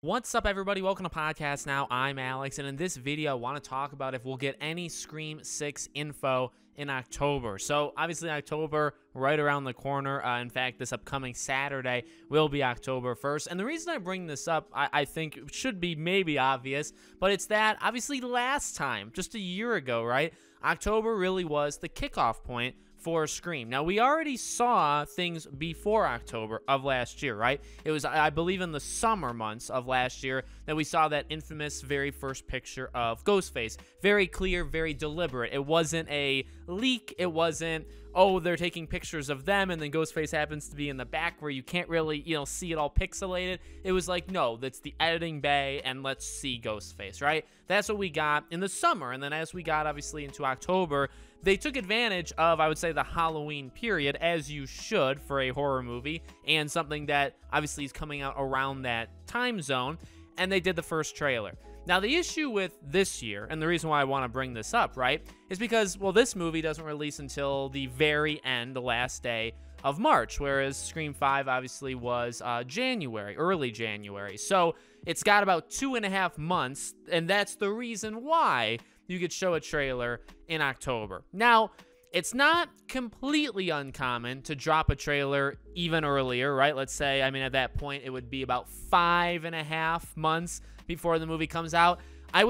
What's up, everybody? Welcome to Podcast Now. I'm Alex, and in this video, I want to talk about if we'll get any Scream 6 info in October. So, obviously, October, right around the corner. In fact, this upcoming Saturday will be October 1st. And the reason I bring this up, I think it should be maybe obvious, but it's that, obviously, last time, just a year ago, right? October really was the kickoff point for Scream. Now, we already saw things before October of last year, right? It was, I believe, in the summer months of last year that we saw that infamous very first picture of Ghostface. Very clear, very deliberate. It wasn't a leak. It wasn't, oh, they're taking pictures of them and then Ghostface happens to be in the back where you can't really, see it all pixelated. It was like, no, that's the editing bay and let's see Ghostface, right? That's what we got in the summer. And then as we got, obviously, into October, they took advantage of, I would say, the Halloween period, as you should for a horror movie, and something that obviously is coming out around that time zone, and they did the first trailer. Now, the issue with this year, and the reason why I want to bring this up, right, is because, well, this movie doesn't release until the very end, the last day of March, whereas Scream 5 obviously was January, early January. So it's got about 2.5 months, and that's the reason why you could show a trailer in October. Now, it's not completely uncommon to drop a trailer even earlier, right? Let's say, at that point, it would be about 5.5 months before the movie comes out. I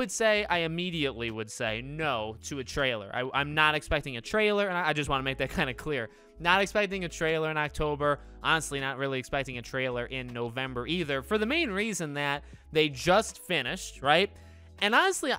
immediately would say no to a trailer. I'm not expecting a trailer, and I just want to make that kind of clear. Not expecting a trailer in October. Honestly, not really expecting a trailer in November either, for the main reason that they just finished, right? And honestly,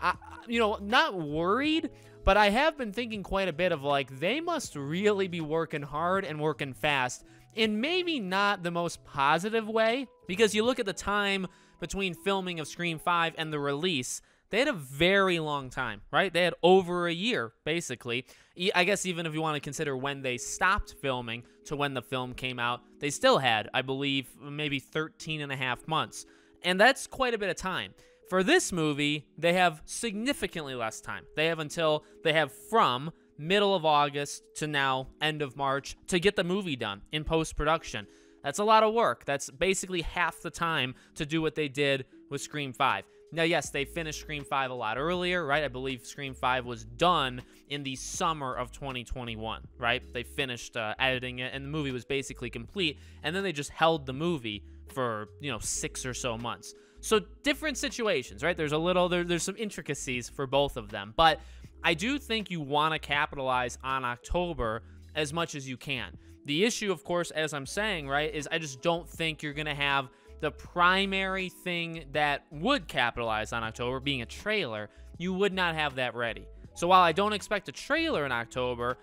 not worried, but I have been thinking quite a bit of, they must really be working hard and working fast in maybe not the most positive way, because you look at the time between filming of Scream 5 and the release, they had a very long time, right? They had over a year, basically. I guess even if you want to consider when they stopped filming to when the film came out, they still had, I believe, maybe 13.5 months. And that's quite a bit of time. For this movie, they have significantly less time. They have from middle of August to now end of March to get the movie done in post-production. That's a lot of work. That's basically half the time to do what they did with Scream 5. Now, yes, they finished Scream 5 a lot earlier, right? I believe Scream 5 was done in the summer of 2021, right? They finished editing it, and the movie was basically complete, and then they just held the movie for, 6 or so months. So different situations, right? There's some intricacies for both of them, but I do think you want to capitalize on October as much as you can. The issue, of course, as I'm saying, right, is I just don't think you're going to have the primary thing that would capitalize on October being a trailer. You would not have that ready. So while I don't expect a trailer in October,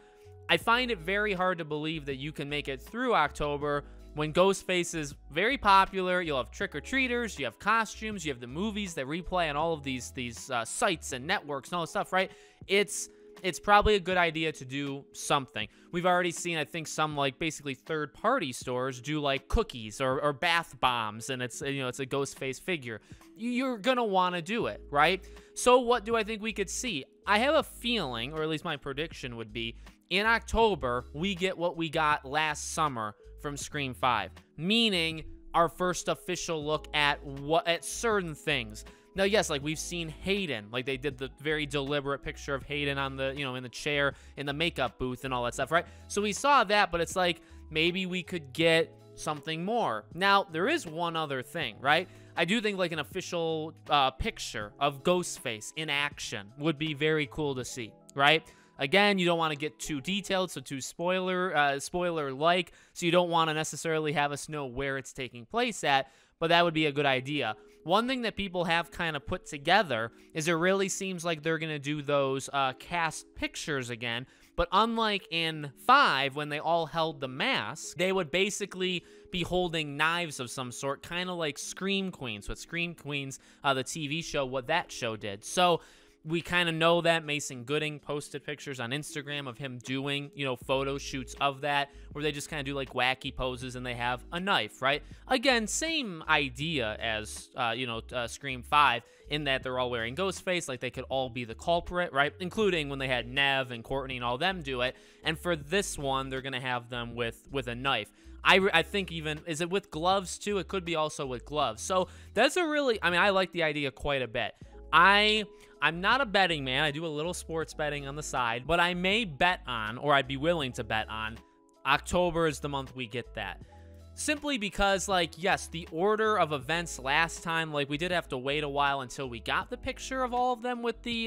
I find it very hard to believe that you can make it through October when Ghostface is very popular. You'll have trick-or-treaters, you have costumes, you have the movies that replay on all of these sites and networks and all this stuff, right? It's probably a good idea to do something. We've already seen, I think, some basically third-party stores do cookies or bath bombs, and it's a Ghostface figure. You're gonna want to do it, right? So what do I think we could see? I have a feeling, or at least my prediction would be, in October we get what we got last summer from Scream 5, meaning our first official look at certain things. Now, yes, we've seen Hayden, they did the very deliberate picture of Hayden on the, in the chair, in the makeup booth and all that stuff, right? So we saw that, but it's maybe we could get something more. Now, there is one other thing, right? I do think an official picture of Ghostface in action would be very cool to see, right? Again, you don't want to get too detailed, so too spoiler-like, so you don't want to necessarily have us know where it's taking place at, but that would be a good idea. One thing that people have kind of put together is it really seems like they're going to do those cast pictures again, but unlike in 5, when they all held the mask, they would basically be holding knives of some sort, kind of like Scream Queens, what the TV show, what that show did. So We kind of know that Mason Gooding posted pictures on Instagram of him doing, photo shoots of that, where they just kind of do like wacky poses and they have a knife, right? Again, same idea as, Scream 5, in that they're all wearing Ghostface, like they could all be the culprit, right? Including when they had Nev and Courtney and all them do it. And for this one, they're going to have them with a knife. I think even, is it with gloves too? It could be also with gloves. So that's I like the idea quite a bit. I'm not a betting man. I do a little sports betting on the side, but I may bet on, or I'd be willing to bet on, October is the month we get that. Simply because, yes, the order of events last time, we did have to wait a while until we got the picture of all of them with the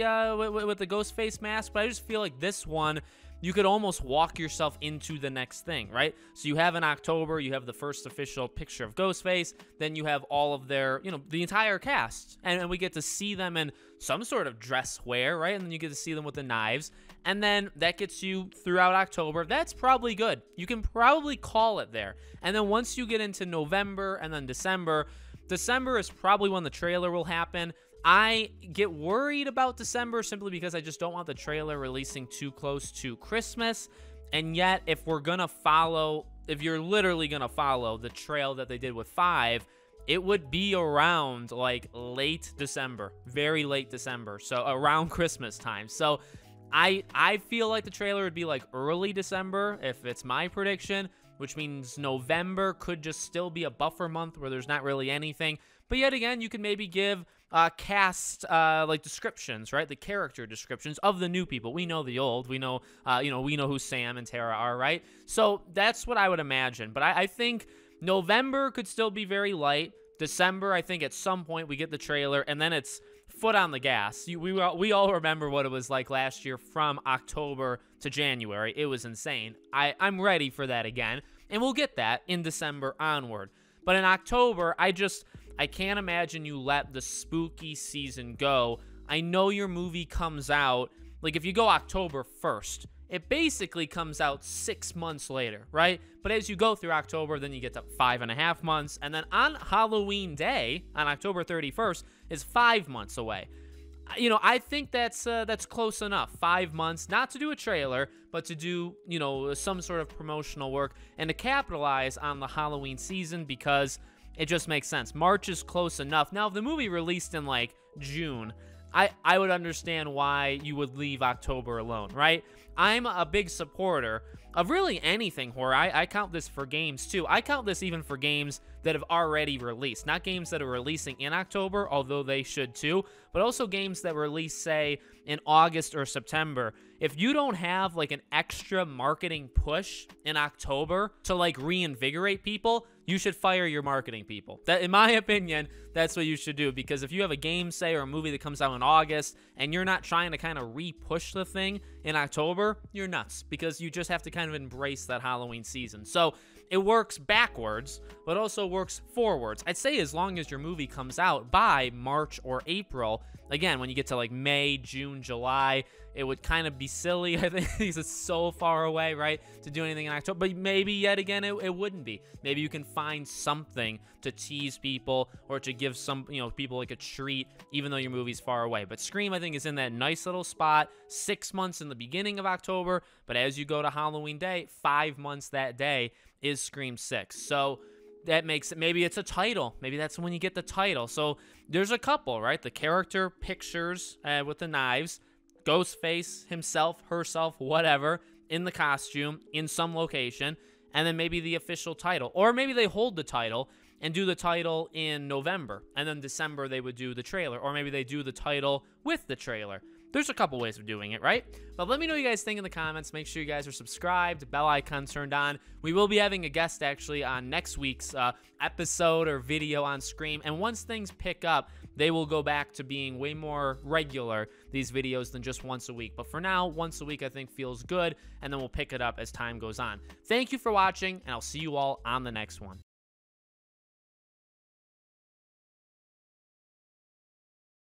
with the Ghostface mask, but I just feel like this one, you could almost walk yourself into the next thing, right? So you have in October, you have the first official picture of Ghostface, then you have all of their, the entire cast, and we get to see them in some sort of dress wear, right? And then you get to see them with the knives, and then that gets you throughout October. That's probably good. You can probably call it there. And then once you get into November and then December is probably when the trailer will happen. I get worried about December simply because I just don't want the trailer releasing too close to Christmas. And yet, if you're literally going to follow the trail that they did with 5, it would be around late December, very late December. So around Christmas time. So I feel like the trailer would be early December if it's my prediction, which means November could just still be a buffer month where there's not really anything. But yet again, you can maybe give cast descriptions, right? The character descriptions of the new people. We know the old. We know, we know who Sam and Tara are, right? So that's what I would imagine. But I think November could still be very light. December, I think at some point we get the trailer, and then it's foot on the gas. We all remember what it was like last year from October to January. It was insane. I'm ready for that again, and we'll get that in December onward. But in October, I can't imagine you let the spooky season go. I know your movie comes out, if you go October 1st, it basically comes out 6 months later, right? But as you go through October, then you get to 5.5 months. And then on Halloween Day, on October 31st, is 5 months away. I think that's close enough. 5 months, not to do a trailer, but to do, some sort of promotional work and to capitalize on the Halloween season, because it just makes sense. March is close enough. Now, if the movie released in June, I would understand why you would leave October alone, right? I'm a big supporter of really anything horror. I count this for games too. I count this even for games that have already released, not games that are releasing in October, although they should too, but also games that release, say, in August or September. If you don't have an extra marketing push in October to reinvigorate people, you should fire your marketing people. That, in my opinion, that's what you should do, because if you have a game, say, or a movie that comes out in August and you're not trying to kind of re-push the thing in October, you're nuts, because you just have to kind of embrace that Halloween season. So it works backwards, but also works forwards. I'd say as long as your movie comes out by March or April, again, when you get to May, June, July, it would kind of be silly, I think, because it's so far away, right, to do anything in October. But maybe, yet again, it wouldn't be. Maybe you can find something to tease people or to give some, people a treat, even though your movie's far away. But Scream, I think, is in that nice little spot, 6 months in the beginning of October, but as you go to Halloween Day, 5 months that day is Scream 6. So that makes it, maybe it's a title. Maybe that's when you get the title. So there's a couple, right? The character pictures with the knives, Ghostface himself, herself, whatever, in the costume, in some location, and then maybe the official title. Or maybe they hold the title and do the title in November, and then December they would do the trailer. Or maybe they do the title with the trailer. There's a couple ways of doing it, right? But let me know what you guys think in the comments. Make sure you guys are subscribed, bell icon turned on. We will be having a guest, actually, on next week's episode or video on Scream. And once things pick up, they will go back to being way more regular, these videos, than just once a week. But for now, once a week, I think, feels good. And then we'll pick it up as time goes on. Thank you for watching, and I'll see you all on the next one.